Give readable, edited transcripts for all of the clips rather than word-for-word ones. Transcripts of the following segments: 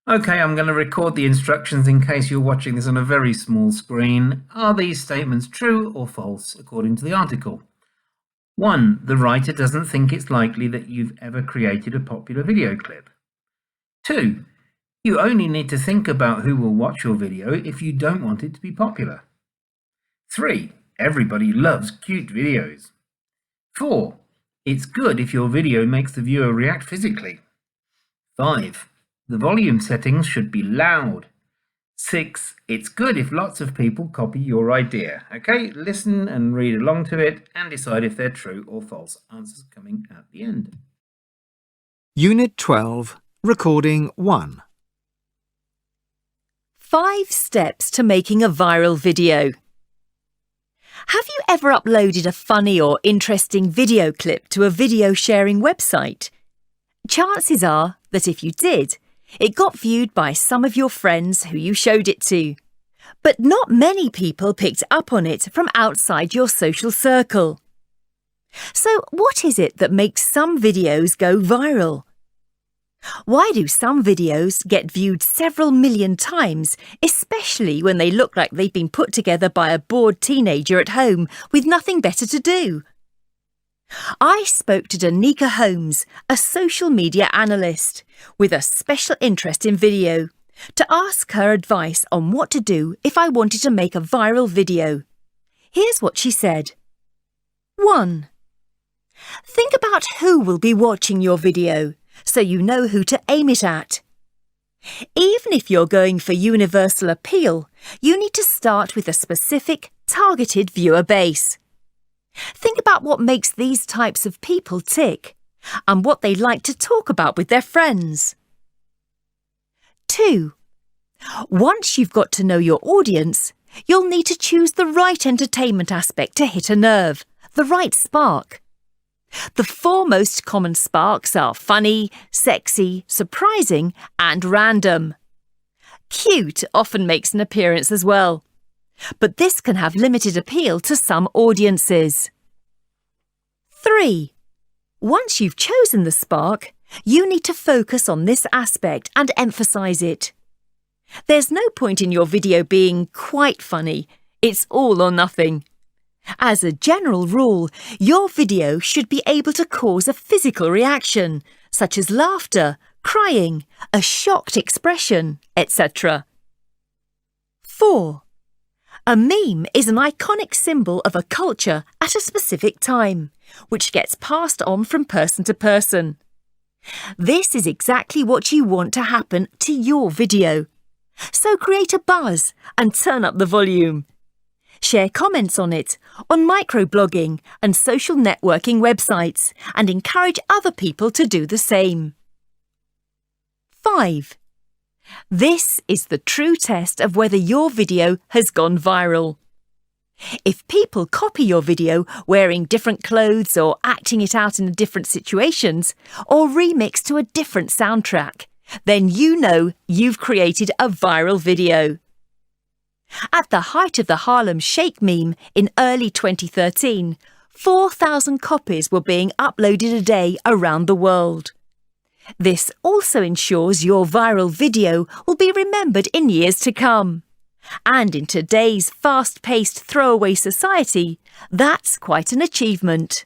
Okay, I'm going to record the instructions in case you're watching this on a very small screen. Are these statements true or false according to the article? 1. The writer doesn't think it's likely that you've ever created a popular video clip. 2. You only need to think about who will watch your video if you don't want it to be popular. 3. Everybody loves cute videos. 4. It's good if your video makes the viewer react physically. 5. The volume settings should be loud. 6. It's good if lots of people copy your idea. Okay, listen and read along to it and decide if they're true or false. Answers coming at the end. Unit 12, Recording 1. 5 steps to making a viral video. Have you ever uploaded a funny or interesting video clip to a video sharing website? Chances are that if you did, it got viewed by some of your friends who you showed it to. But not many people picked up on it from outside your social circle. So what is it that makes some videos go viral? Why do some videos get viewed several million times, especially when they look like they've been put together by a bored teenager at home with nothing better to do? I spoke to Danica Holmes, a social media analyst with a special interest in video, to ask her advice on what to do if I wanted to make a viral video. Here's what she said. 1. Think about who will be watching your video, so you know who to aim it at. Even if you're going for universal appeal, you need to start with a specific, targeted viewer base. Think about what makes these types of people tick and what they like to talk about with their friends. 2. Once you've got to know your audience, you'll need to choose the right entertainment aspect to hit a nerve, the right spark. The 4 most common sparks are funny, sexy, surprising, and random. Cute often makes an appearance as well, but this can have limited appeal to some audiences. 3. Once you've chosen the spark, you need to focus on this aspect and emphasize it. There's no point in your video being quite funny. It's all or nothing. As a general rule, your video should be able to cause a physical reaction, such as laughter, crying, a shocked expression, etc. 4. A meme is an iconic symbol of a culture at a specific time, which gets passed on from person to person. This is exactly what you want to happen to your video. So create a buzz and turn up the volume. Share comments on it, on microblogging and social networking websites, and encourage other people to do the same. 5. This is the true test of whether your video has gone viral. If people copy your video wearing different clothes or acting it out in different situations, or remix to a different soundtrack, then you know you've created a viral video. At the height of the Harlem Shake meme in early 2013, 4,000 copies were being uploaded a day around the world. This also ensures your viral video will be remembered in years to come. And in today's fast-paced throwaway society, that's quite an achievement.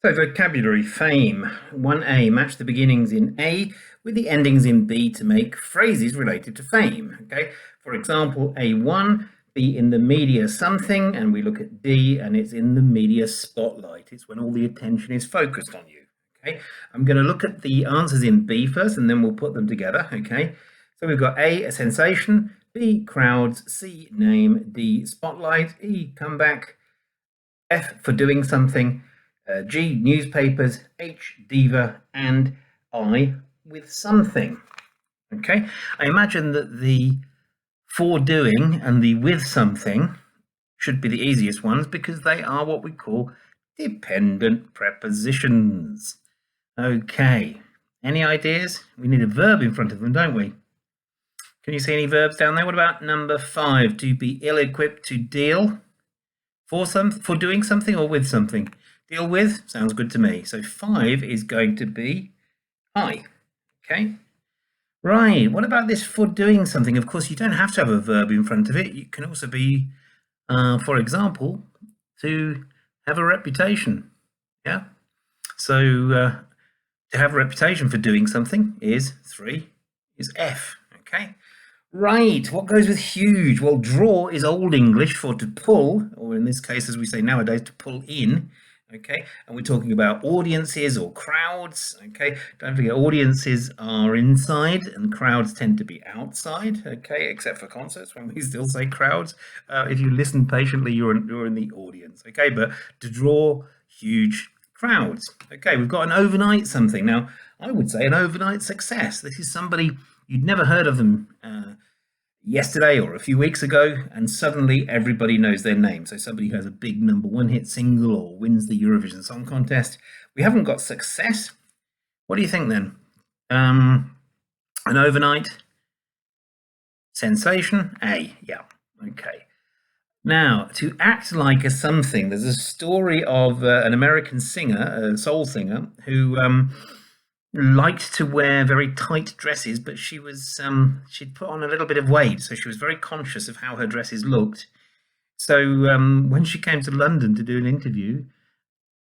So vocabulary, fame. 1A, match the beginnings in A with the endings in B to make phrases related to fame. Okay, for example, A1, be in the media something, and we look at D and it's in the media spotlight. It's when all the attention is focused on you. Okay, I'm going to look at the answers in B first and then we'll put them together. Okay, so we've got A, a sensation, B, crowds, C, name, D, spotlight, E, comeback, F, for doing something, G, newspapers, H, diva, and I, with something. Okay, I imagine that the for doing and the with something should be the easiest ones because they are what we call dependent prepositions. Okay, any ideas? We need a verb in front of them, don't we? Can you see any verbs down there? What about number 5? To be ill-equipped to deal for doing something or with something? Deal with sounds good to me. So 5 is going to be I. Okay. Right. What about this for doing something? Of course, you don't have to have a verb in front of it. It can also be, for example, to have a reputation. Yeah. So to have a reputation for doing something is 3 is F. Okay. Right, what goes with huge? Well, draw is Old English for to pull, or in this case, as we say nowadays, to pull in, okay? And we're talking about audiences or crowds, okay? Don't forget, audiences are inside and crowds tend to be outside, okay? Except for concerts, when we still say crowds. If you listen patiently, you're in the audience, okay? But to draw huge crowds. Okay, we've got an overnight something. Now, I would say an overnight success. This is somebody you'd never heard of them yesterday or a few weeks ago, and suddenly everybody knows their name. So somebody who has a big #1 hit single or wins the Eurovision Song Contest. We haven't got success. What do you think then? An overnight sensation? A, yeah, okay. Now, to act like a something, there's a story of an American singer, a soul singer, who liked to wear very tight dresses, but she was she'd put on a little bit of weight, so she was very conscious of how her dresses looked. So when she came to London to do an interview,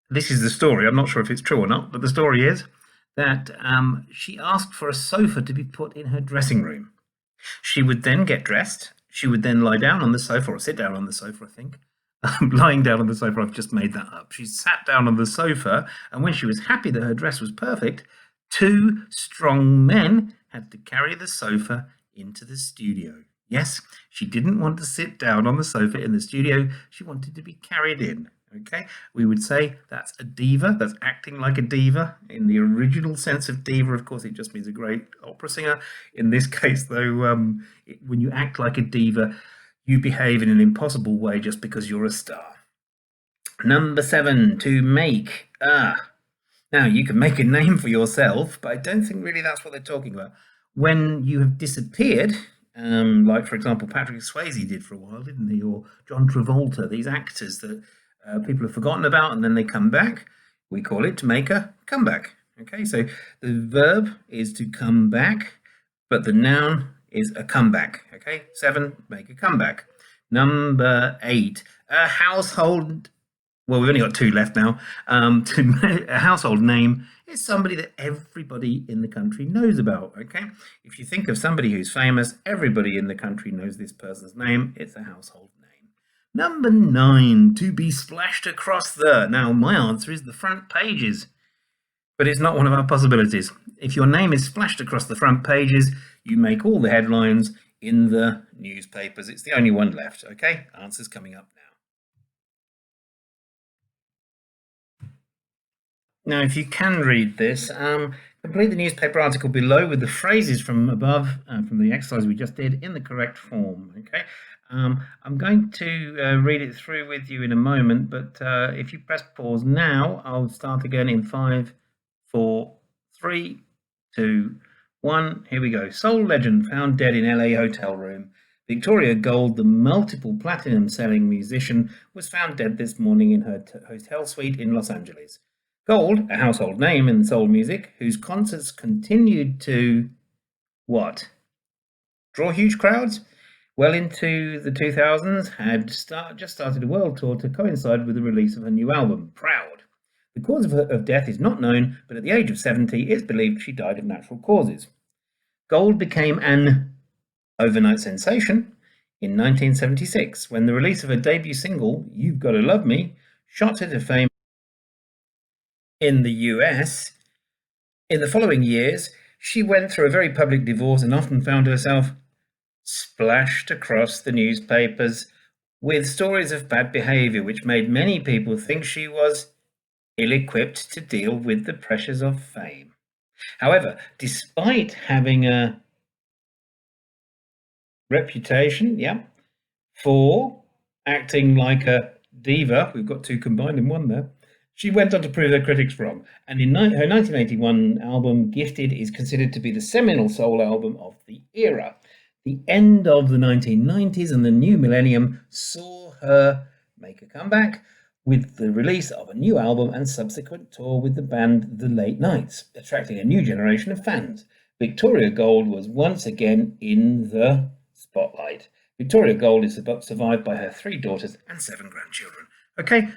this is the story. I'm not sure if it's true or not, but the story is that she asked for a sofa to be put in her dressing room. She would then get dressed. She would then lie down on the sofa or sit down on the sofa, I think. Lying down on the sofa, I've just made that up. She sat down on the sofa, and when she was happy that her dress was perfect, 2 strong men had to carry the sofa into the studio. Yes, she didn't want to sit down on the sofa in the studio. She wanted to be carried in. Okay, we would say that's a diva. That's acting like a diva. In the original sense of diva, of course, it just means a great opera singer. In this case, though, when you act like a diva, you behave in an impossible way just because you're a star. Number 7, to make. Now, you can make a name for yourself, but I don't think really that's what they're talking about. When you have disappeared, like, for example, Patrick Swayze did for a while, didn't he? Or John Travolta, these actors that people have forgotten about and then they come back, we call it to make a comeback. Okay, so the verb is to come back, but the noun is a comeback. Okay, 7, make a comeback. Number 8, a household. Well, we've only got 2 left now. A household name is somebody that everybody in the country knows about, okay? If you think of somebody who's famous, everybody in the country knows this person's name. It's a household name. Number 9, to be splashed across the. Now, my answer is the front pages, but it's not one of our possibilities. If your name is splashed across the front pages, you make all the headlines in the newspapers. It's the only one left, okay? Answers coming up now. Now, if you can read this, complete the newspaper article below with the phrases from above, from the exercise we just did, in the correct form, okay? I'm going to read it through with you in a moment, but if you press pause now, I'll start again in 5, 4, 3, 2, 1. Here we go. Soul legend found dead in LA hotel room. Victoria Gold, the multiple platinum-selling musician, was found dead this morning in her hotel suite in Los Angeles. Gold, a household name in soul music, whose concerts continued to, what? Draw huge crowds? Well into the 2000s, had just started a world tour to coincide with the release of her new album, Proud. The cause of death is not known, but at the age of 70, it's believed she died of natural causes. Gold became an overnight sensation in 1976, when the release of her debut single, You've Gotta Love Me, shot her to fame in the US. In the following years, she went through a very public divorce and often found herself splashed across the newspapers with stories of bad behavior, which made many people think she was ill-equipped to deal with the pressures of fame. However, despite having a reputation, for acting like a diva. We've got two combined in one there. She went on to prove her critics wrong, and in her 1981 album, Gifted, is considered to be the seminal soul album of the era. The end of the 1990s and the new millennium saw her make a comeback with the release of a new album and subsequent tour with the band The Late Nights, attracting a new generation of fans. Victoria Gold was once again in the spotlight. Victoria Gold is survived by her 3 daughters and 7 grandchildren. Okay,